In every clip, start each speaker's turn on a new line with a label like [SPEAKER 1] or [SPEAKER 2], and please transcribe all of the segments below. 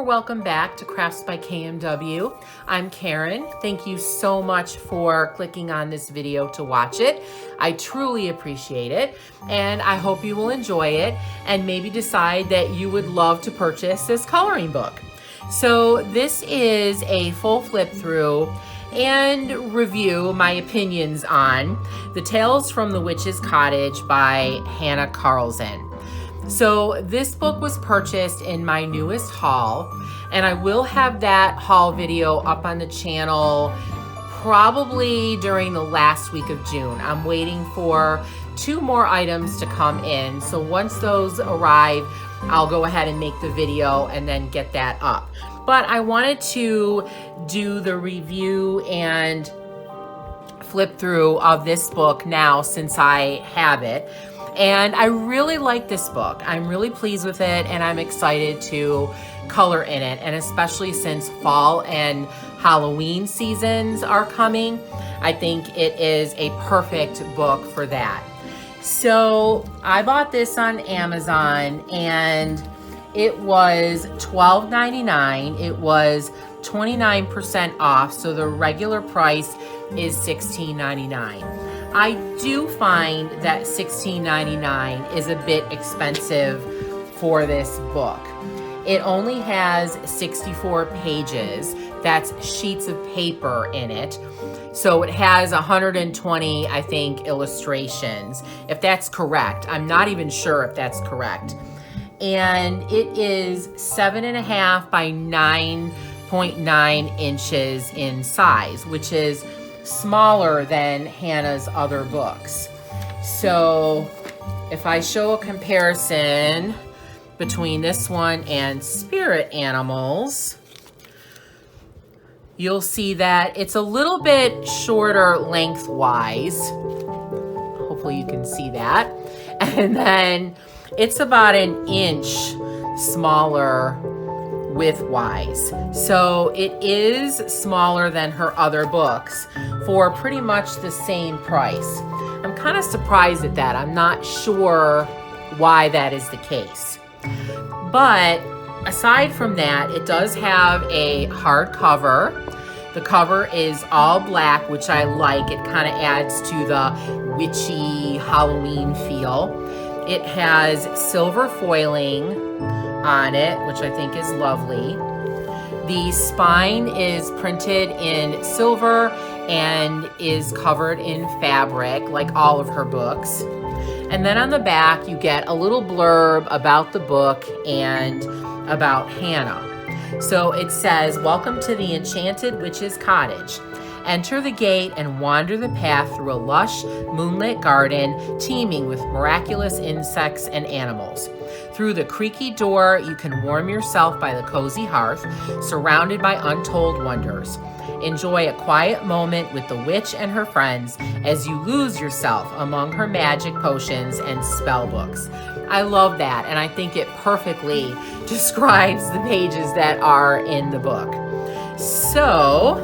[SPEAKER 1] welcome back to Crafts by KMW. I'm Karen. Thank you so much for clicking on this video to watch it. I truly appreciate it, and I hope you will enjoy it and maybe decide that you would love to purchase this coloring book. So this is a full flip through and review my opinions on the Tales from the Witches Cottage by Hannah Karlzon. So this book was purchased in my newest haul, and I will have that haul video up on the channel probably during the last week of June. I'm waiting for 2 more items to come in, so once those arrive, I'll go ahead and make the video and then get that up. But I wanted to do the review and flip through of this book now since I have it. And I really like this book. I'm really pleased with it, and I'm excited to color in it. And especially since fall and Halloween seasons are coming, I think it is a perfect book for that. So I bought this on Amazon, and it was $12.99. It was 29% off, so the regular price is $16.99. I do find that $16.99 is a bit expensive for this book. It only has 64 pages. That's sheets of paper in it. So it has 120, I think, illustrations, if that's correct. I'm not even sure if that's correct. And it is 7.5 by 9.9 inches in size, which is smaller than Hannah's other books. So if I show a comparison between this one and Spirit Animals, you'll see that it's a little bit shorter lengthwise. Hopefully you can see that. And then it's about 1 inch smaller width-wise. So it is smaller than her other books for pretty much the same price. I'm kind of surprised at that. I'm not sure why that is the case. But aside from that, it does have a hardcover. The cover is all black, which I like. It kind of adds to the witchy Halloween feel. It has silver foiling on it, which I think is lovely. The spine is printed in silver and is covered in fabric, like all of her books. And then on the back, you get a little blurb about the book and about Hannah. So it says, "Welcome to the Enchanted Witches Cottage. Enter the gate and wander the path through a lush, moonlit garden teeming with miraculous insects and animals. Through the creaky door, you can warm yourself by the cozy hearth, surrounded by untold wonders. Enjoy a quiet moment with the witch and her friends as you lose yourself among her magic potions and spell books." I love that, and I think it perfectly describes the pages that are in the book. So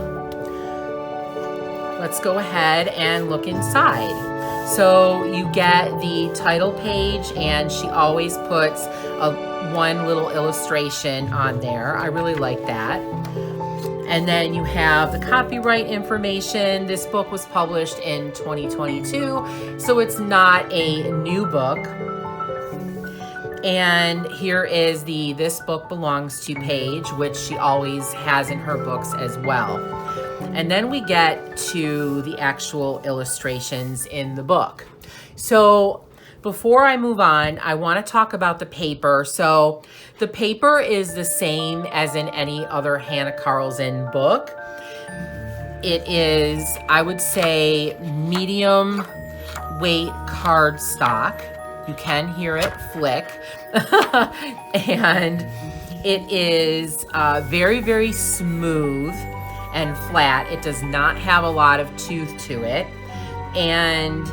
[SPEAKER 1] let's go ahead and look inside. So you get the title page, and she always puts one little illustration on there. I really like that. And then you have the copyright information. This book was published in 2022, so it's not a new book. And here is the "This Book Belongs to" page, which she always has in her books as well. And then we get to the actual illustrations in the book. So before I move on, I want to talk about the paper. So the paper is the same as in any other Hannah Karlzon book. It is, I would say, medium weight cardstock. You can hear it flick. And it is very, very smooth and flat. It does not have a lot of tooth to it. And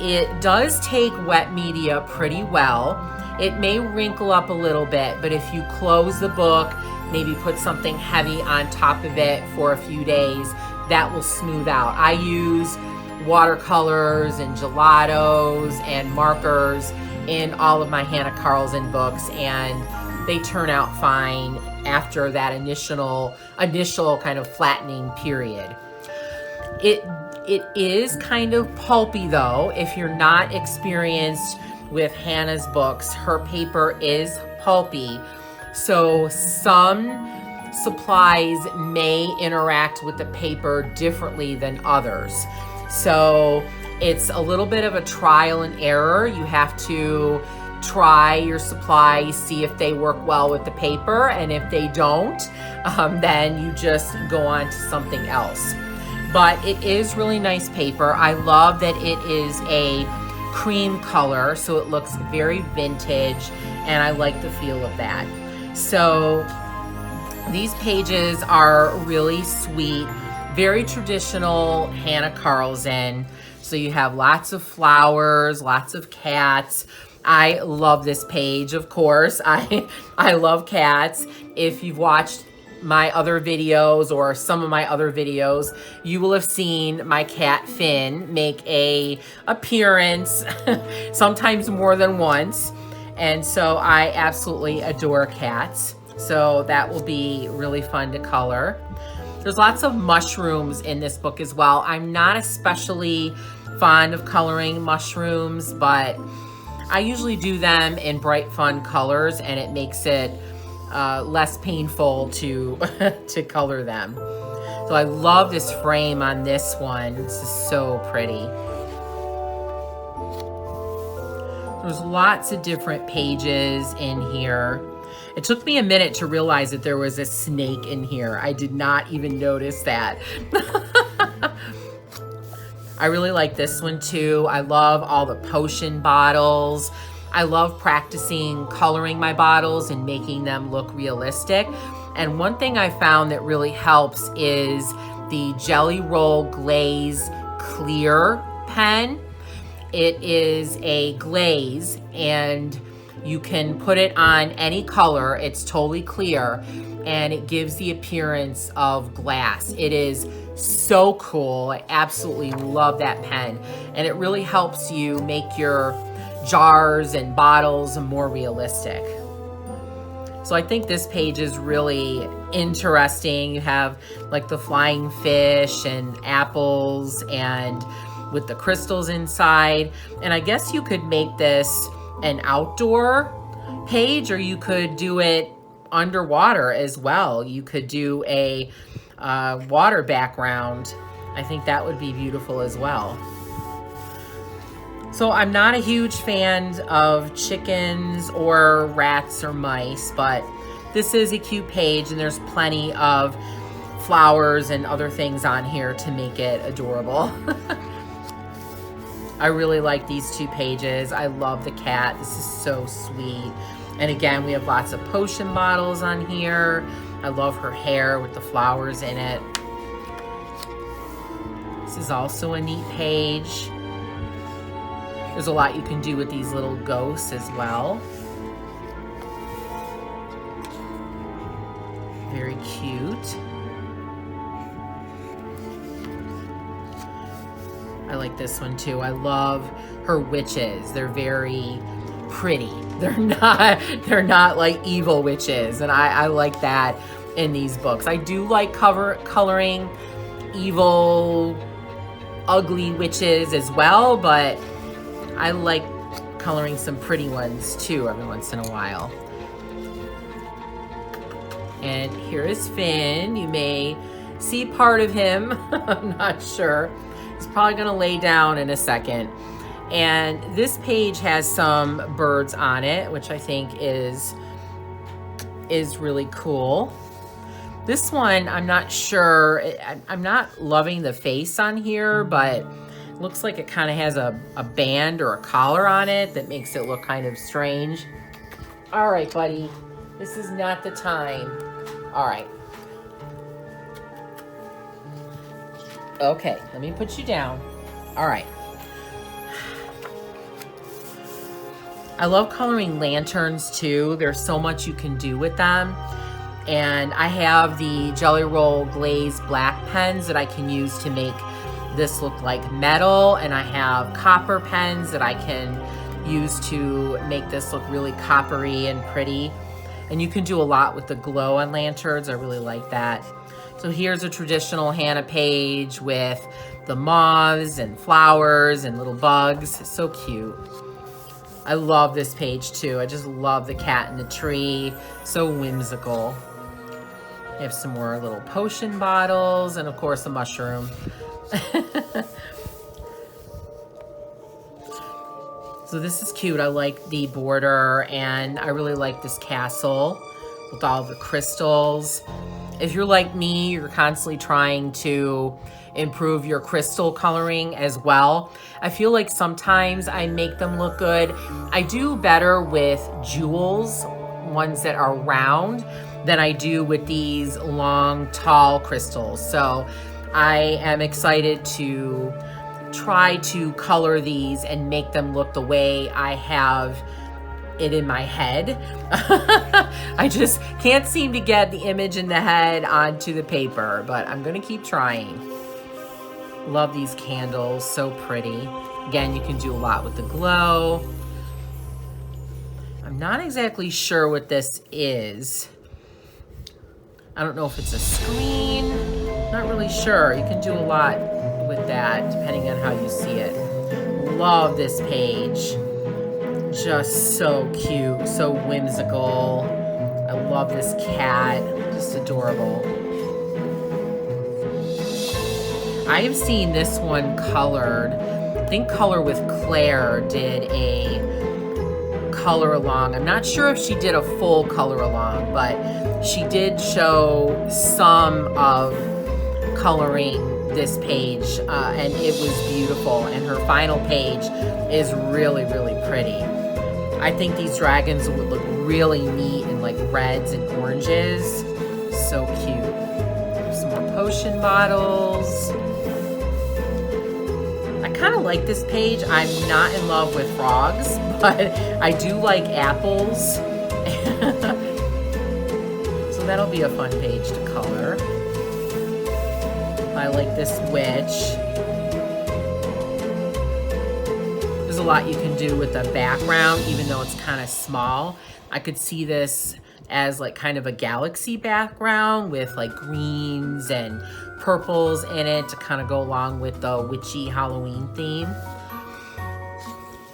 [SPEAKER 1] it does take wet media pretty well. It may wrinkle up a little bit, but if you close the book, maybe put something heavy on top of it for a few days, that will smooth out. I use watercolors and gelatos and markers in all of my Hannah Karlzon books, and they turn out fine after that initial kind of flattening period. It is kind of pulpy though. If you're not experienced with Hannah's books, her paper is pulpy. So some supplies may interact with the paper differently than others. So it's a little bit of a trial and error. You have to try your supplies, see if they work well with the paper, and if they don't, then you just go on to something else. But it is really nice paper. I love that it is a cream color, so it looks very vintage, and I like the feel of that. So these pages are really sweet, very traditional Hannah Karlzon. So you have lots of flowers, lots of cats. I love this page, of course. I love cats. If you've watched my other videos or some of my other videos, you will have seen my cat Finn make a appearance, sometimes more than once. And so I absolutely adore cats. So that will be really fun to color. There's lots of mushrooms in this book as well. I'm not especially fond of coloring mushrooms, but I usually do them in bright, fun colors, and it makes it less painful to to color them. So I love this frame on this one. This is so pretty. There's lots of different pages in here. It took me a minute to realize that there was a snake in here. I did not even notice that. I really like this one too. I love all the potion bottles. I love practicing coloring my bottles and making them look realistic. And one thing I found that really helps is the Jelly Roll Glaze Clear pen. It is a glaze and you can put it on any color. It's totally clear and it gives the appearance of glass. It is so cool. I absolutely love that pen. And it really helps you make your jars and bottles more realistic. So I think this page is really interesting. You have like the flying fish and apples and with the crystals inside. And I guess you could make this an outdoor page, or you could do it underwater as well. You could do a water background. I think that would be beautiful as well. So I'm not a huge fan of chickens or rats or mice, but this is a cute page and there's plenty of flowers and other things on here to make it adorable. I really like these two pages. I love the cat. This is so sweet. And again, we have lots of potion bottles on here. I love her hair with the flowers in it. This is also a neat page. There's a lot you can do with these little ghosts as well. Very cute. I like this one too. I love her witches. They're very pretty. They're not like evil witches, and I like that in these books. I do like coloring evil, ugly witches as well, but I like coloring some pretty ones too every once in a while. And here is Finn. You may see part of him. I'm not sure. He's probably gonna lay down in a second. And this page has some birds on it, which I think is really cool. This one, I'm not sure. I'm not loving the face on here, but it looks like it kind of has a band or a collar on it that makes it look kind of strange. All right, buddy, this is not the time. All right. Okay, let me put you down. All right. I love coloring lanterns too. There's so much you can do with them. And I have the Jelly Roll Glaze black pens that I can use to make this look like metal. And I have copper pens that I can use to make this look really coppery and pretty. And you can do a lot with the glow on lanterns. I really like that. So here's a traditional Hannah page with the moths and flowers and little bugs. So cute. I love this page too. I just love the cat in the tree. So whimsical. We have some more little potion bottles and of course a mushroom. So this is cute. I like the border and I really like this castle with all the crystals. If you're like me, you're constantly trying to improve your crystal coloring as well. I feel like sometimes I make them look good. I do better with jewels, ones that are round, than I do with these long, tall crystals. So I am excited to try to color these and make them look the way I have it in my head. I just can't seem to get the image in the head onto the paper, but I'm gonna keep trying. Love these candles, so pretty. Again, you can do a lot with the glow. I'm not exactly sure what this is. I don't know if it's a screen. Not really sure. You can do a lot with that depending on how you see it. Love this page. Just so cute, so whimsical. I love this cat, just adorable. I have seen this one colored. I think Color with Claire did a color along. I'm not sure if she did a full color along, but she did show some of coloring this page, and it was beautiful. And her final page is really, really pretty. I think these dragons would look really neat in like reds and oranges. So cute. Some more potion bottles. I kind of like this page. I'm not in love with frogs, but I do like apples. So that'll be a fun page to color. I like this witch. There's a lot you can do with the background, even though it's kind of small. I could see this as like kind of a galaxy background with like greens and purples in it to kind of go along with the witchy Halloween theme.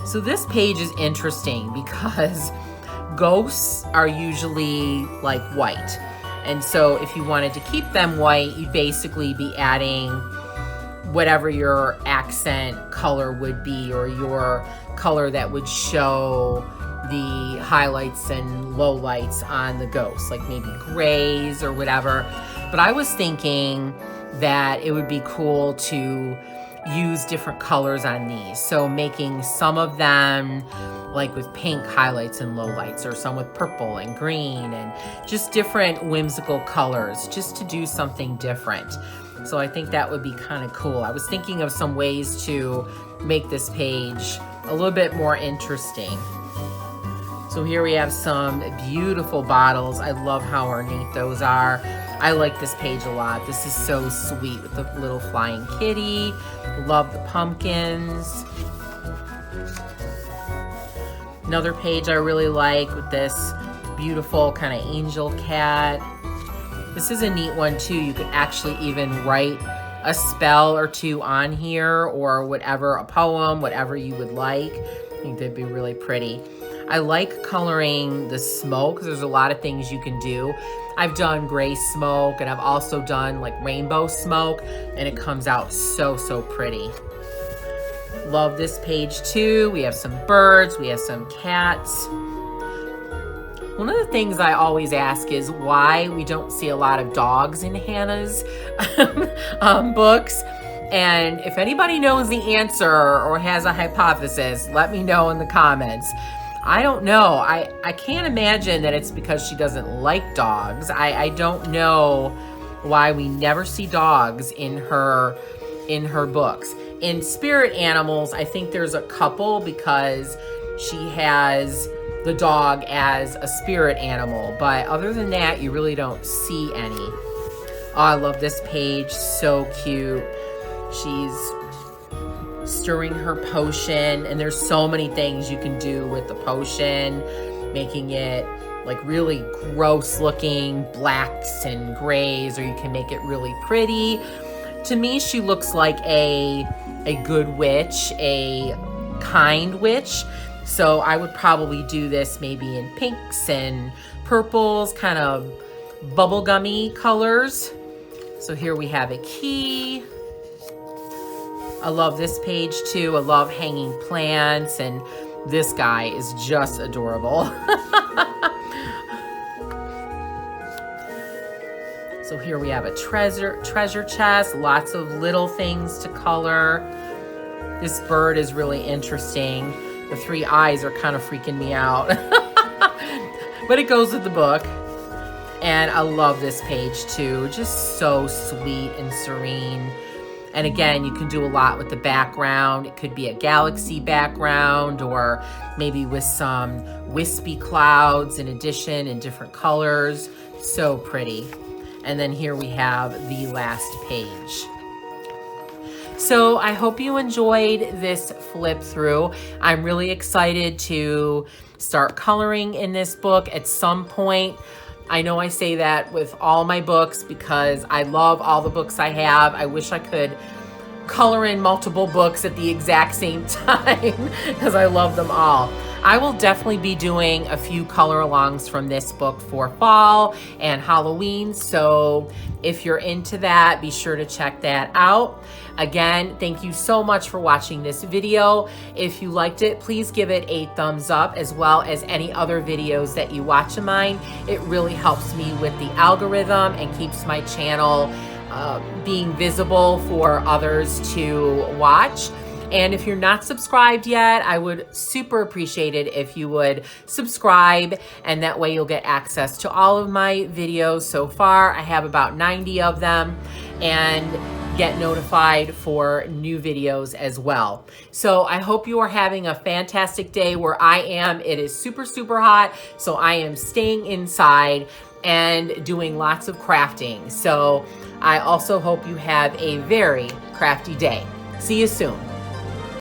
[SPEAKER 1] So this page is interesting because ghosts are usually like white. And so if you wanted to keep them white, you'd basically be adding whatever your accent color would be, or your color that would show the highlights and lowlights on the ghost, like maybe grays or whatever. But I was thinking that it would be cool to use different colors on these. So making some of them like with pink highlights and lowlights, or some with purple and green, and just different whimsical colors, just to do something different. So I think that would be kind of cool. I was thinking of some ways to make this page a little bit more interesting. So here we have some beautiful bottles. I love how ornate those are. I like this page a lot. This is so sweet with the little flying kitty. Love the pumpkins. Another page I really like with this beautiful kind of angel cat. This is a neat one too. You could actually even write a spell or two on here, or whatever, a poem, whatever you would like. I think they'd be really pretty. I like coloring the smoke because there's a lot of things you can do. I've done gray smoke, and I've also done like rainbow smoke, and it comes out so, so pretty. Love this page too. We have some birds, we have some cats. One of the things I always ask is why we don't see a lot of dogs in Hannah's books. And if anybody knows the answer or has a hypothesis, let me know in the comments. I don't know. I can't imagine that it's because she doesn't like dogs. I don't know why we never see dogs in her books. In spirit animals, I think there's a couple because she has the dog as a spirit animal. But other than that, you really don't see any. Oh, I love this page. So cute. She's stirring her potion, and there's so many things you can do with the potion, making it like really gross looking blacks and grays, or you can make it really pretty. To me, she looks like a good witch, a kind witch. So I would probably do this maybe in pinks and purples, kind of bubblegummy colors. So here we have a key. I love this page too. I love hanging plants, and this guy is just adorable. So here we have a treasure chest, lots of little things to color. This bird is really interesting. The 3 eyes are kind of freaking me out. But it goes with the book. And I love this page too. Just so sweet and serene. And again, you can do a lot with the background. It could be a galaxy background, or maybe with some wispy clouds in addition in different colors. So pretty. And then here we have the last page. So I hope you enjoyed this flip through. I'm really excited to start coloring in this book at some point. I know I say that with all my books because I love all the books I have. I wish I could color in multiple books at the exact same time because I love them all. I will definitely be doing a few color alongs from this book for fall and Halloween. So if you're into that, be sure to check that out. Again, thank you so much for watching this video. If you liked it, please give it a thumbs up, as well as any other videos that you watch of mine. It really helps me with the algorithm and keeps my channel being visible for others to watch. And if you're not subscribed yet, I would super appreciate it if you would subscribe, and that way you'll get access to all of my videos. So far, I have about 90 of them, and get notified for new videos as well. So I hope you are having a fantastic day. Where I am, it is super, super hot. So I am staying inside and doing lots of crafting. So I also hope you have a very crafty day. See you soon.